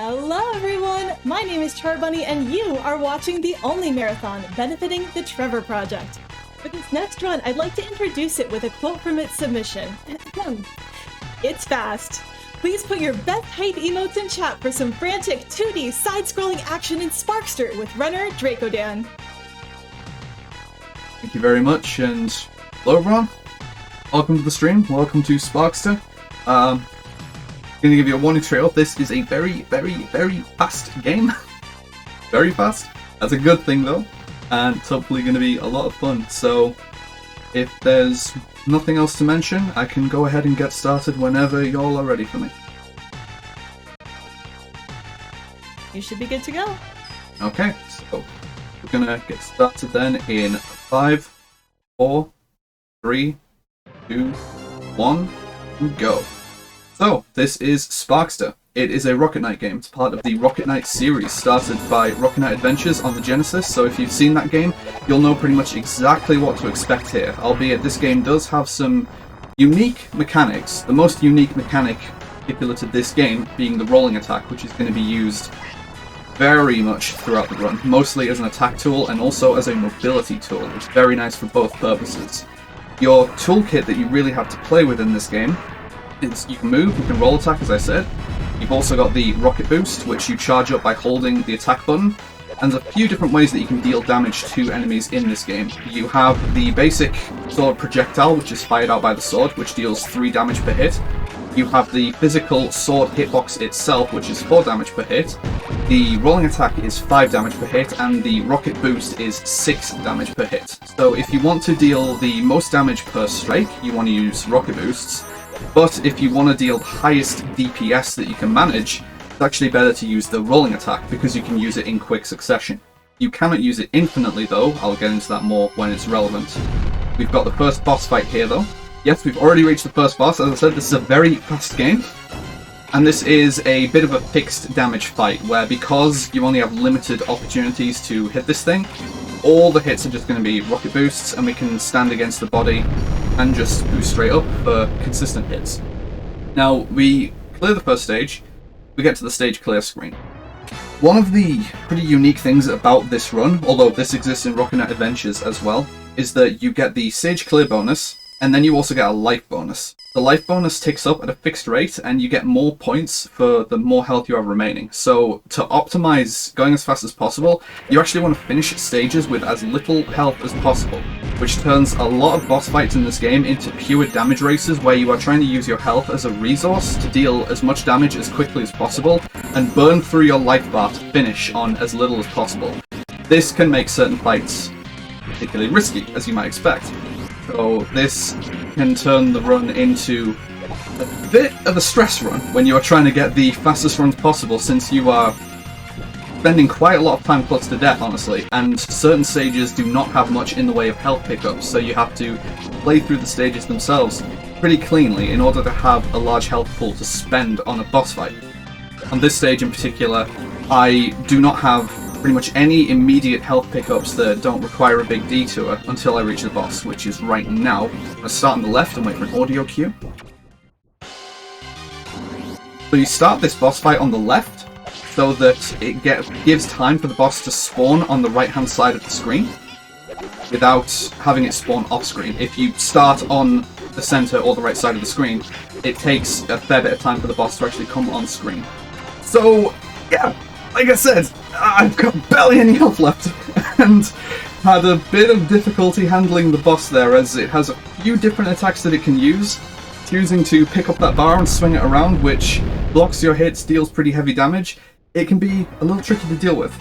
Hello everyone! My name is Char Bunny and you are watching the Only Marathon, benefiting the Trevor Project. For this next run, I'd like to introduce it with a quote from its submission. It's fast. Please put your best hype emotes in chat for some frantic 2D side-scrolling action in Sparkster with runner Drakodan. Thank you very much, and hello everyone. Welcome to the stream. Welcome to Sparkster. I'm going to give you a warning straight up. This is a very fast game. Very fast. That's a good thing though, and it's hopefully going to be a lot of fun. So if there's nothing else to mention, I can go ahead and get started whenever y'all are ready for me. You should be good to go. Okay, so we're going to get started then in 5, 4, 3, 2, 1, and go. So, this is Sparkster. It is a Rocket Knight game. It's part of the Rocket Knight series, started by Rocket Knight Adventures on the Genesis, so if you've seen that game, you'll know pretty much exactly what to expect here, albeit this game does have some unique mechanics. The most unique mechanic particular to this game being the rolling attack, which is going to be used very much throughout the run, mostly as an attack tool and also as a mobility tool. It's very nice for both purposes. Your toolkit that you really have to play with in this game is you can move, you can roll attack as I said. You've also got the rocket boost, which you charge up by holding the attack button. And there's a few different ways that you can deal damage to enemies in this game. You have the basic sword projectile, which is fired out by the sword, which deals 3 damage per hit. You have the physical sword hitbox itself, which is 4 damage per hit. The rolling attack is 5 damage per hit, and the rocket boost is 6 damage per hit. So if you want to deal the most damage per strike, you want to use rocket boosts. But if you want to deal the highest DPS that you can manage, it's actually better to use the rolling attack because you can use it in quick succession. You cannot use it infinitely though, I'll get into that more when it's relevant. We've got the first boss fight here though. Yes, we've already reached the first boss. As I said, this is a very fast game. And this is a bit of a fixed damage fight where because you only have limited opportunities to hit this thing, all the hits are just going to be rocket boosts and we can stand against the body and just boost straight up for consistent hits. Now, we clear the first stage, we get to the stage clear screen. One of the pretty unique things about this run, although this exists in Rocket Knight Adventures as well, is that you get the stage clear bonus, and then you also get a life bonus. The life bonus ticks up at a fixed rate, and you get more points for the more health you have remaining. So, to optimize going as fast as possible, you actually want to finish stages with as little health as possible, which turns a lot of boss fights in this game into pure damage races where you are trying to use your health as a resource to deal as much damage as quickly as possible, and burn through your life bar to finish on as little as possible. This can make certain fights particularly risky, as you might expect. So this can turn the run into a bit of a stress run when you are trying to get the fastest runs possible, since you are spending quite a lot of time close to death, honestly, and certain stages do not have much in the way of health pickups, so you have to play through the stages themselves pretty cleanly in order to have a large health pool to spend on a boss fight. On this stage in particular, I do not have pretty much any immediate health pickups that don't require a big detour until I reach the boss, which is right now. I'm going to start on the left and wait for an audio cue. So you start this boss fight on the left so that it gives time for the boss to spawn on the right hand side of the screen without having it spawn off screen. If you start on the center or the right side of the screen, it takes a fair bit of time for the boss to actually come on screen. So yeah, like I said, I've got barely any health left, and had a bit of difficulty handling the boss there, as it has a few different attacks that it can use. Choosing to pick up that bar and swing it around, which blocks your hits, deals pretty heavy damage, it can be a little tricky to deal with.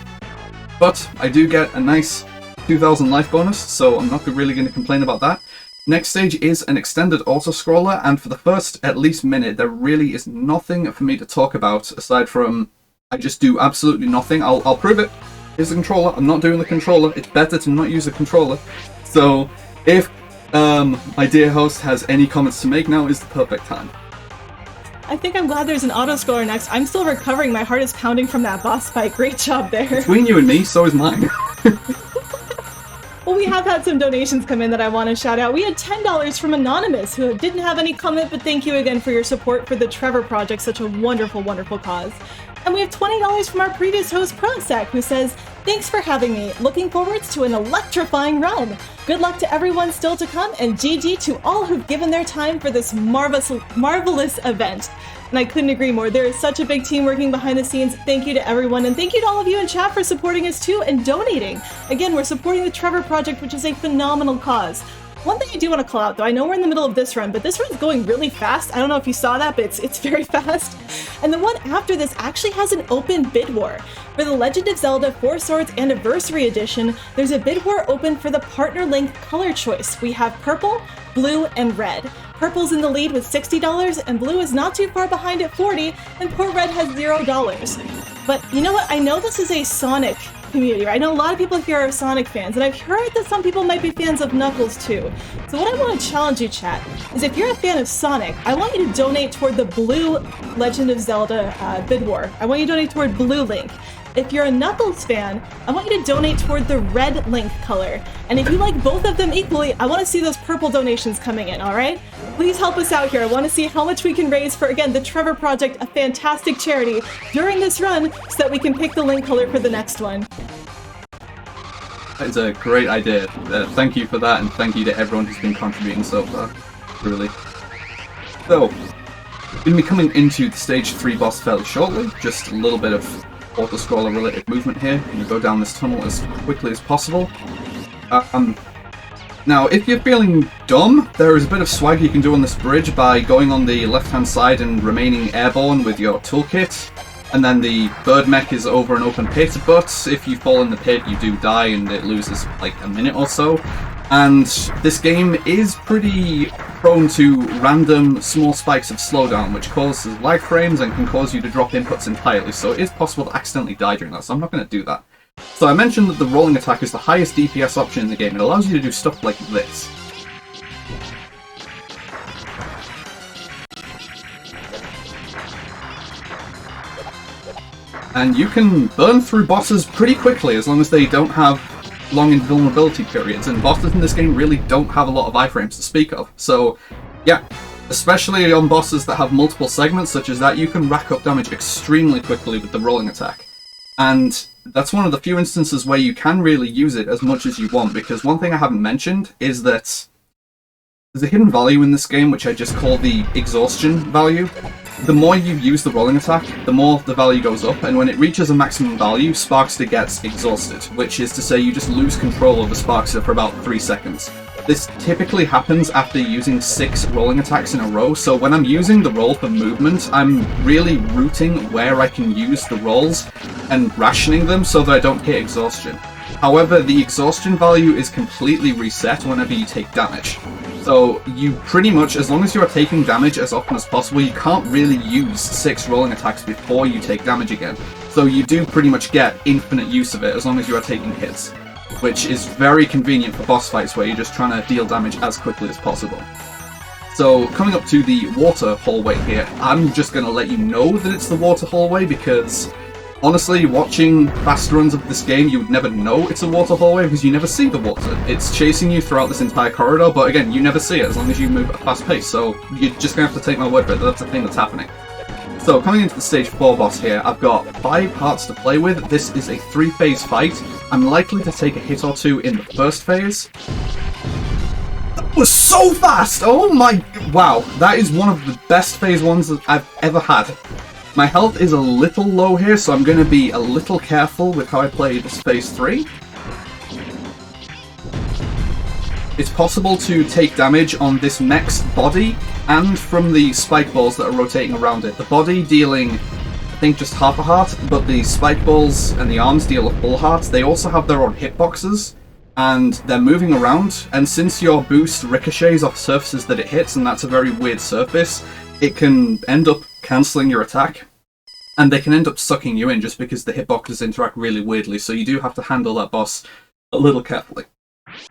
But I do get a nice 2000 life bonus, so I'm not really going to complain about that. Next stage is an extended auto-scroller, and for the first at least minute, there really is nothing for me to talk about aside from I just do absolutely nothing. I'll prove it. Here's the controller. I'm not doing the controller. It's better to not use a controller. So if my dear host has any comments to make, now is the perfect time. I think I'm glad there's an auto-scroller next. I'm still recovering. My heart is pounding from that boss fight. Great job there. Between you and me, so is mine. Well, we have had some donations come in that I want to shout out. We had $10 from Anonymous, who didn't have any comment, but thank you again for your support for the Trevor Project, such a wonderful, wonderful cause. And we have $20 from our previous host, Prosec, who says, "Thanks for having me. Looking forward to an electrifying run. Good luck to everyone still to come, and GG to all who've given their time for this marvelous event." And I couldn't agree more. There is such a big team working behind the scenes. Thank you to everyone, and thank you to all of you in chat for supporting us too and donating. Again, we're supporting the Trevor Project, which is a phenomenal cause. One thing I do want to call out, though, I know we're in the middle of this run, but this run's going really fast. I don't know if you saw that, but it's very fast. And the one after this actually has an open bid war. For the Legend of Zelda 4 Swords Anniversary Edition, there's a bid war open for the partner link color choice. We have purple, blue, and red. Purple's in the lead with $60, and blue is not too far behind at $40, and poor red has $0. But you know what? I know this is a Sonic community, right? I know a lot of people here are Sonic fans, and I've heard that some people might be fans of Knuckles too. So what I want to challenge you, chat, is if you're a fan of Sonic, I want you to donate toward the blue Legend of Zelda bid war. I want you to donate toward blue Link. If you're a Knuckles fan, I want you to donate toward the red Link color. And if you like both of them equally, I want to see those purple donations coming in, alright? Please help us out here. I want to see how much we can raise for, again, the Trevor Project, a fantastic charity, during this run so that we can pick the Link color for the next one. That is a great idea. Thank you for that, and thank you to everyone who's been contributing so far. Really. So, we're going to be coming into the Stage 3 boss fairly shortly. Just a little bit of auto-scroller related movement here. I'm going to go down this tunnel as quickly as possible. Now, if you're feeling dumb, there is a bit of swag you can do on this bridge by going on the left-hand side and remaining airborne with your toolkit. And then the bird mech is over an open pit, but if you fall in the pit, you do die and it loses like a minute or so. And this game is pretty prone to random small spikes of slowdown, which causes lag frames and can cause you to drop inputs entirely, so it is possible to accidentally die during that, so I'm not going to do that. So I mentioned that the rolling attack is the highest DPS option in the game. It allows you to do stuff like this. And you can burn through bosses pretty quickly as long as they don't have long invulnerability periods, and bosses in this game really don't have a lot of iframes to speak of. So, yeah, especially on bosses that have multiple segments such as that, you can rack up damage extremely quickly with the rolling attack. And that's one of the few instances where you can really use it as much as you want, because one thing I haven't mentioned is that there's a hidden value in this game which I just call the Exhaustion Value. The more you use the rolling attack, the more the value goes up, and when it reaches a maximum value, Sparkster gets exhausted, which is to say you just lose control over Sparkster for about 3 seconds. This typically happens after using 6 rolling attacks in a row, so when I'm using the roll for movement, I'm really routing where I can use the rolls and rationing them so that I don't hit exhaustion. However, the exhaustion value is completely reset whenever you take damage. So you pretty much, as long as you are taking damage as often as possible, you can't really use 6 rolling attacks before you take damage again. So you do pretty much get infinite use of it as long as you are taking hits, which is very convenient for boss fights where you're just trying to deal damage as quickly as possible. So coming up to the water hallway here, I'm just going to let you know that it's the water hallway because honestly, watching fast runs of this game, you would never know it's a water hallway because you never see the water. It's chasing you throughout this entire corridor, but again, you never see it as long as you move at a fast pace, so you're just going to have to take my word for it that that's the thing that's happening. So, coming into the Stage 4 boss here, I've got 5 hearts to play with. This is a 3-phase fight. I'm likely to take a hit or 2 in the first phase. That was so fast! Oh my... Wow, that is one of the best phase 1s that I've ever had. My health is a little low here, so I'm going to be a little careful with how I play this phase 3. It's possible to take damage on this mech's body and from the spike balls that are rotating around it. The body dealing, I think, just half a heart, but the spike balls and the arms deal a full heart. They also have their own hitboxes, and they're moving around, and since your boost ricochets off surfaces that it hits, and that's a very weird surface, it can end up cancelling your attack, and they can end up sucking you in just because the hitboxes interact really weirdly, so you do have to handle that boss a little carefully.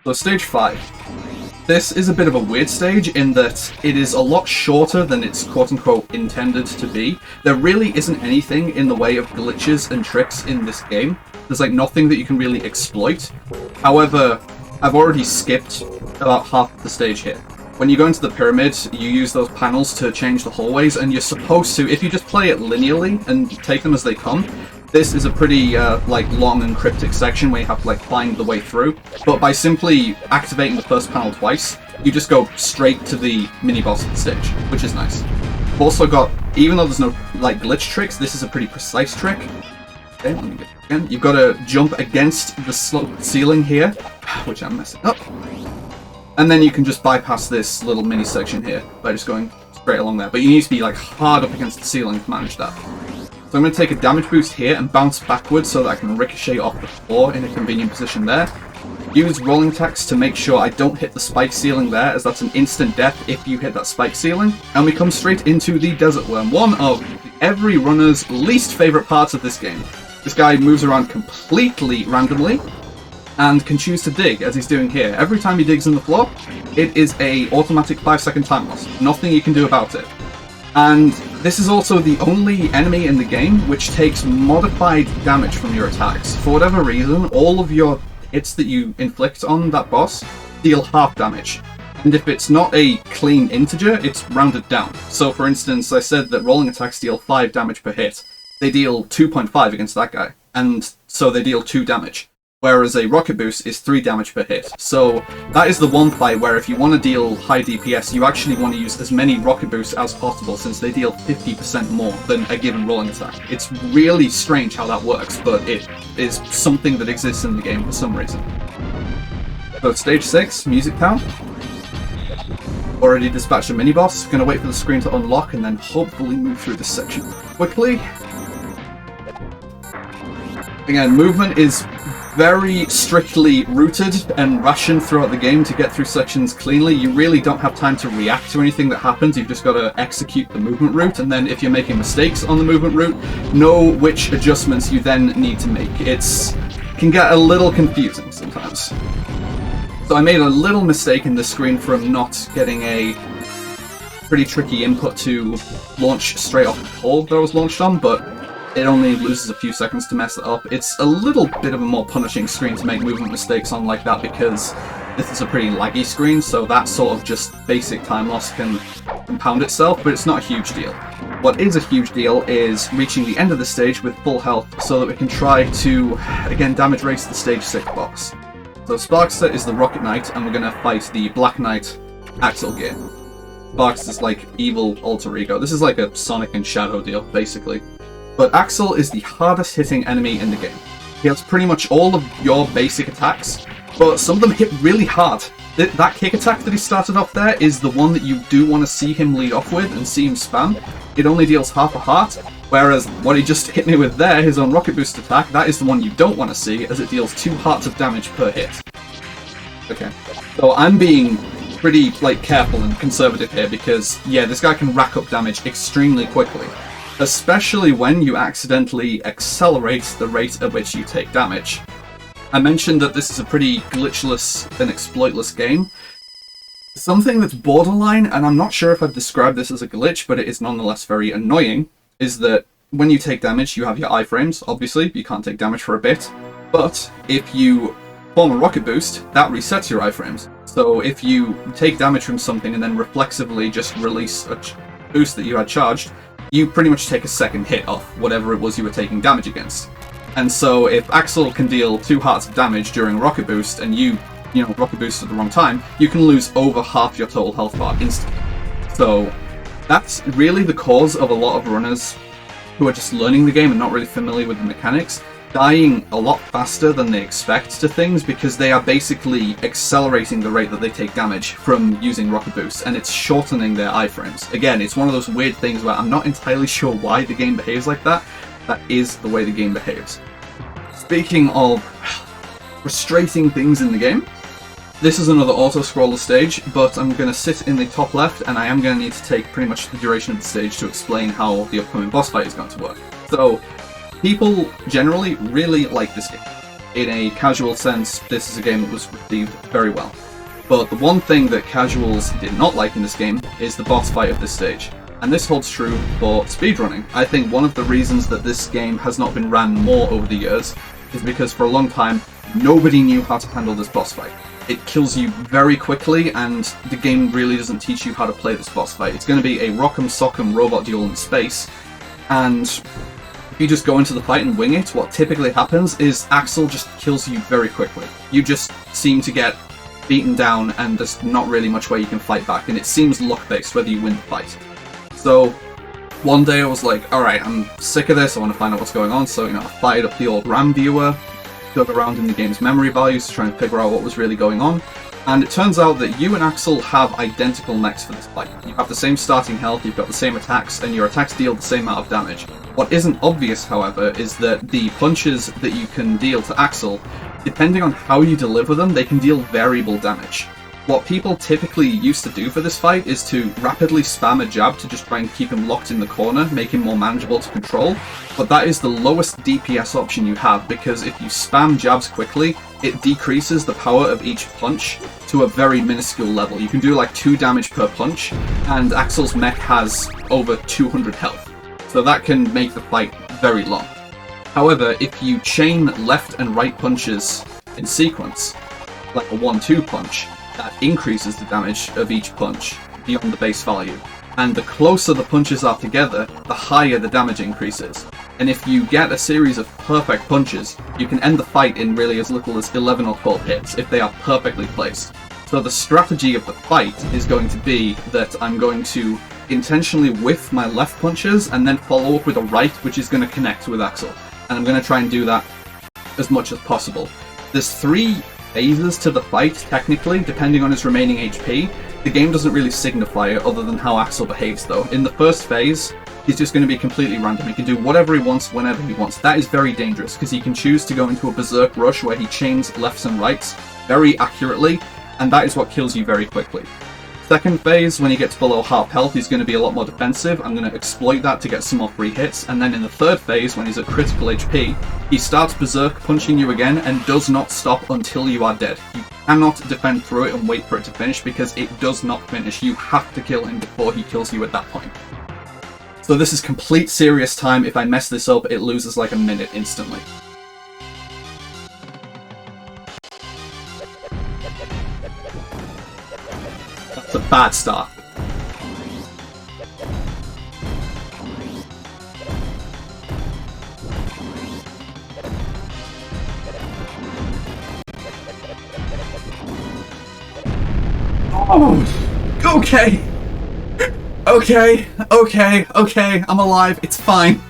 So Stage 5. This is a bit of a weird stage in that it is a lot shorter than it's quote-unquote intended to be. There really isn't anything in the way of glitches and tricks in this game. There's like nothing that you can really exploit. However, I've already skipped about half of the stage here. when you go into the pyramid, you use those panels to change the hallways, and you're supposed to, if you just play it linearly and take them as they come, this is a pretty like long and cryptic section where you have to like find the way through. But by simply activating the first panel twice, you just go straight to the mini-boss of the stage, which is nice. We've also got, even though there's no like glitch tricks, this is a pretty precise trick. Okay, let me get it again. You've got to jump against the sloped ceiling here, which I'm messing up. And then you can just bypass this little mini section here by just going straight along there. But you need to be like hard up against the ceiling to manage that. So I'm going to take a damage boost here and bounce backwards so that I can ricochet off the floor in a convenient position there. Use rolling attacks to make sure I don't hit the spike ceiling there, as that's an instant death if you hit that spike ceiling. And we come straight into the Desert Worm, one of every runner's least favourite parts of this game. This guy moves around completely randomly and can choose to dig, as he's doing here. Every time he digs in the floor, it is a automatic 5-second time loss. Nothing you can do about it. And this is also the only enemy in the game which takes modified damage from your attacks. For whatever reason, all of your hits that you inflict on that boss deal half damage. And if it's not a clean integer, it's rounded down. So for instance, I said that rolling attacks deal 5 damage per hit. They deal 2.5 against that guy, and so they deal 2 damage. Whereas a rocket boost is 3 damage per hit. So that is the one fight where if you want to deal high DPS, you actually want to use as many rocket boosts as possible, since they deal 50% more than a given rolling attack. It's really strange how that works, but it is something that exists in the game for some reason. So stage 6, Music Town. Already dispatched a mini-boss. Gonna wait for the screen to unlock and then hopefully move through this section quickly. Again, movement is very strictly rooted and rationed throughout the game to get through sections cleanly. You really don't have time to react to anything that happens. You've just got to execute the movement route, and then if you're making mistakes on the movement route, know which adjustments you then need to make. It can get a little confusing sometimes. So I made a little mistake in this screen from not getting a pretty tricky input to launch straight off the pole that I was launched on, but it only loses a few seconds to mess it up. It's a little bit of a more punishing screen to make movement mistakes on like that, because this is a pretty laggy screen, so that sort of just basic time loss can compound itself, but it's not a huge deal. What is a huge deal is reaching the end of the stage with full health so that we can try to, again, damage race the stage 6 boss. So Sparkster is the Rocket Knight, and we're going to fight the Black Knight Axel Gear. Sparkster's like evil alter ego. This is like a Sonic and Shadow deal, basically. But Axel is the hardest hitting enemy in the game. He has pretty much all of your basic attacks, but some of them hit really hard. That kick attack that he started off there is the one that you do want to see him lead off with and see him spam. It only deals half a heart, whereas what he just hit me with there, his own rocket boost attack, that is the one you don't want to see, as it deals 2 hearts of damage per hit. Okay, so I'm being pretty careful and conservative here, because yeah, this guy can rack up damage extremely quickly. Especially when you accidentally accelerate the rate at which you take damage. I mentioned that this is a pretty glitchless and exploitless game. Something that's borderline, and I'm not sure if I've described this as a glitch, but it is nonetheless very annoying, is that when you take damage, you have your iframes. Obviously, you can't take damage for a bit, but if you form a rocket boost, that resets your iframes. So if you take damage from something and then reflexively just release a boost that you had charged, you pretty much take a second hit off whatever it was you were taking damage against. And so if Axel can deal 2 hearts of damage during a rocket boost, and you rocket boost at the wrong time, you can lose over half your total health bar instantly. So that's really the cause of a lot of runners who are just learning the game and not really familiar with the mechanics, dying a lot faster than they expect to things, because they are basically accelerating the rate that they take damage from using rocket boosts, and it's shortening their iframes. Again, it's one of those weird things where I'm not entirely sure why the game behaves like that. That is the way the game behaves. Speaking of frustrating things in the game, this is another auto-scroller stage, but I'm going to sit in the top left, and I am going to need to take pretty much the duration of the stage to explain how the upcoming boss fight is going to work. So, people generally really like this game. In a casual sense, this is a game that was received very well. But the one thing that casuals did not like in this game is the boss fight of this stage. And this holds true for speedrunning. I think one of the reasons that this game has not been ran more over the years is because for a long time, nobody knew how to handle this boss fight. it kills you very quickly, and the game really doesn't teach you how to play this boss fight. It's going to be a rock'em sock'em robot duel in space, and if you just go into the fight and wing it, what typically happens is Axel just kills you very quickly. You just seem to get beaten down, and there's not really much way you can fight back, and it seems luck-based whether you win the fight. So one day I was like, alright, I'm sick of this, I want to find out what's going on, so I fired up the old RAM viewer, dug around in the game's memory values to try and figure out what was really going on, and it turns out that you and Axel have identical mechs for this fight. You have the same starting health, you've got the same attacks, and your attacks deal the same amount of damage. What isn't obvious, however, is that the punches that you can deal to Axel, depending on how you deliver them, they can deal variable damage. What people typically used to do for this fight is to rapidly spam a jab to just try and keep him locked in the corner, make him more manageable to control, but that is the lowest DPS option you have, because if you spam jabs quickly, it decreases the power of each punch to a very minuscule level. You can do like 2 damage per punch, and Axel's mech has over 200 health, so that can make the fight very long. However, if you chain left and right punches in sequence, like a 1-2 punch, that increases the damage of each punch beyond the base value. And the closer the punches are together, the higher the damage increases. And if you get a series of perfect punches, you can end the fight in really as little as 11 or 12 hits if they are perfectly placed. So the strategy of the fight is going to be that I'm going to intentionally whiff my left punches and then follow up with a right, which is going to connect with Axel. And I'm going to try and do that as much as possible. There's 3 phases to the fight, technically, depending on his remaining HP. The game doesn't really signify it other than how Axel behaves, though. In the first phase, he's just going to be completely random. He can do whatever he wants, whenever he wants. That is very dangerous, because he can choose to go into a berserk rush where he chains lefts and rights very accurately, and that is what kills you very quickly. Second phase, when he gets below half health, he's going to be a lot more defensive. I'm going to exploit that to get some more free hits. And then in the third phase, when he's at critical HP, he starts berserk punching you again and does not stop until you are dead. You cannot defend through it and wait for it to finish, because it does not finish. You have to kill him before he kills you at that point. So this is complete serious time. If I mess this up, it loses like a minute instantly. It's a bad start. Oh, okay. Okay, I'm alive. It's fine.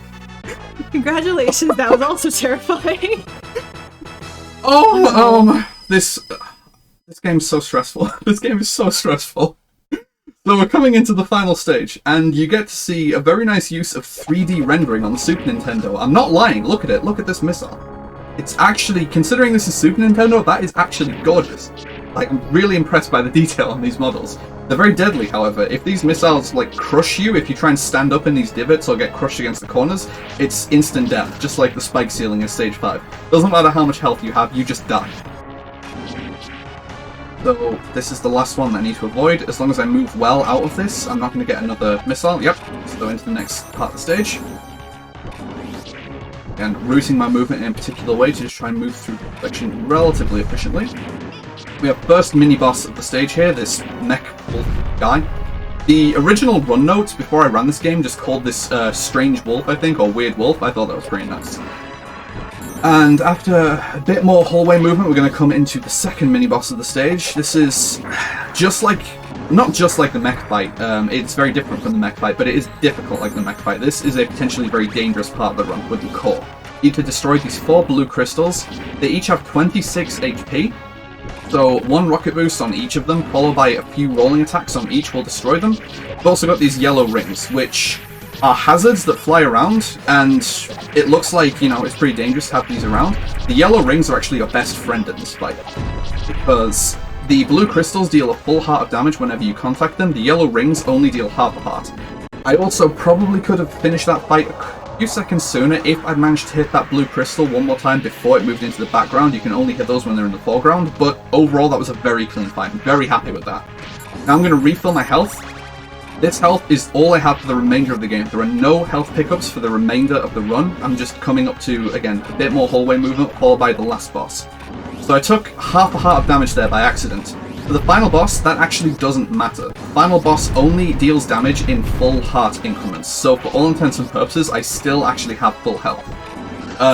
Congratulations, that was also terrifying. This game's so stressful. This game is so stressful. So we're coming into the final stage, and you get to see a very nice use of 3D rendering on the Super Nintendo. I'm not lying, look at it, look at this missile. It's actually, considering this is Super Nintendo, that is actually gorgeous. Like, I'm really impressed by the detail on these models. They're very deadly, however. If these missiles, like, crush you, if you try and stand up in these divots or get crushed against the corners, it's instant death, just like the spike ceiling in Stage 5. Doesn't matter how much health you have, you just die. So this is the last one that I need to avoid. As long as I move well out of this, I'm not going to get another missile. Yep, let's go into the next part of the stage. And routing my movement in a particular way to just try and move through the section relatively efficiently. We have first mini-boss of the stage here, this mech wolf guy. The original run notes before I ran this game just called this strange wolf, I think, or weird wolf. I thought that was pretty nice. And after a bit more hallway movement, we're going to come into the second mini-boss of the stage. This is just like, not just like the mech fight, it's very different from the mech fight, but it is difficult like the mech fight. This is a potentially very dangerous part of the run with the core. You need to destroy these 4 blue crystals. They each have 26 HP, so 1 rocket boost on each of them, followed by a few rolling attacks on each will destroy them. We've also got these yellow rings, which are hazards that fly around, and it looks like, you know, it's pretty dangerous to have these around. The yellow rings are actually your best friend in this fight, because the blue crystals deal a full heart of damage whenever you contact them. The yellow rings only deal half a heart. I also probably could have finished that fight a few seconds sooner if I'd managed to hit that blue crystal one more time before it moved into the background. You can only hit those when they're in the foreground, but overall that was a very clean fight. I'm very happy with that. Now I'm going to refill my health. This health is all I have for the remainder of the game. There are no health pickups for the remainder of the run. I'm just coming up to, again, a bit more hallway movement, followed by the last boss. So I took half a heart of damage there by accident. For the final boss, that actually doesn't matter. The final boss only deals damage in full heart increments, so for all intents and purposes, I still actually have full health.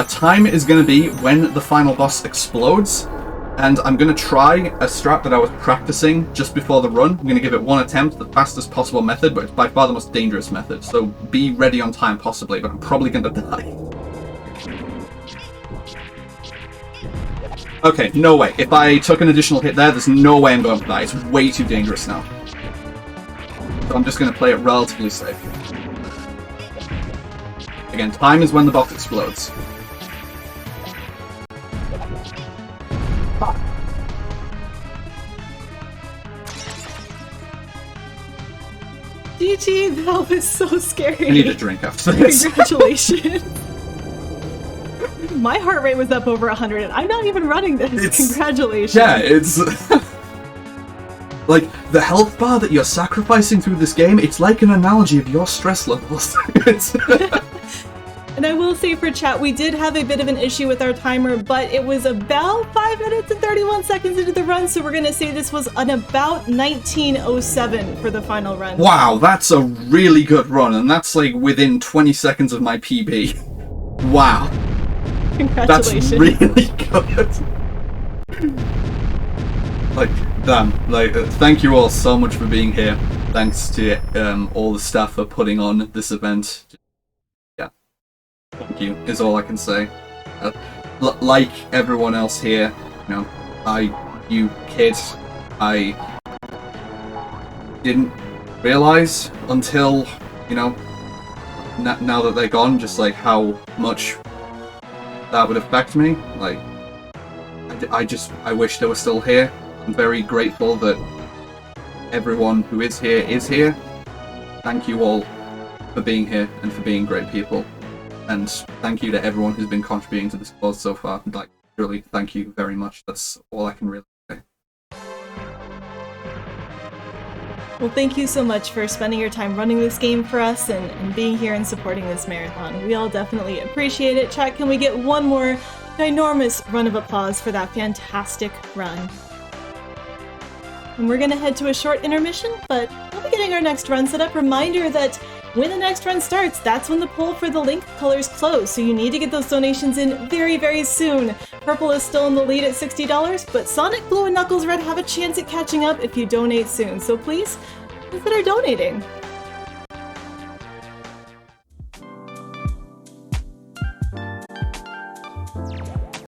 Time is going to be when the final boss explodes, and I'm going to try a strat that I was practicing just before the run. I'm going to give it one attempt, the fastest possible method, but it's by far the most dangerous method, so be ready on time possibly, but I'm probably going to die. Okay, no way. If I took an additional hit there, there's no way I'm going to die. It's way too dangerous now. So I'm just going to play it relatively safe. Again, time is when the box explodes. GG, that was so scary. I need a drink after this. Congratulations. My heart rate was up over 100 and I'm not even running this. Congratulations. Yeah, it's... like, the health bar that you're sacrificing through this game, it's like an analogy of your stress levels. And I will say for chat, we did have a bit of an issue with our timer, but it was about 5 minutes and 31 seconds into the run, so we're going to say this was an about 19:07 for the final run. Wow, that's a really good run, and that's like within 20 seconds of my PB. Wow. Congratulations. That's really good. Like, damn. Like, thank you all so much for being here. Thanks to all the staff for putting on this event. Yeah. Thank you, is all I can say. Like everyone else here, you know, you kids, I didn't realize until, you know, now that they're gone, just like how much that would affect me. Like, I wish they were still here. I'm very grateful that everyone who is here. Thank you all for being here and for being great people. And thank you to everyone who's been contributing to this cause so far. Like, really, thank you very much. That's all I can really say. Well, thank you so much for spending your time running this game for us and being here and supporting this marathon. We all definitely appreciate it. Chat, can we get one more ginormous round of applause for that fantastic run? And we're going to head to a short intermission, but we'll be getting our next run set up. Reminder that when the next run starts, that's when the poll for the link colors close, so you need to get those donations in very, very soon. Purple is still in the lead at $60, but Sonic, Blue, and Knuckles Red have a chance at catching up if you donate soon, so please consider donating.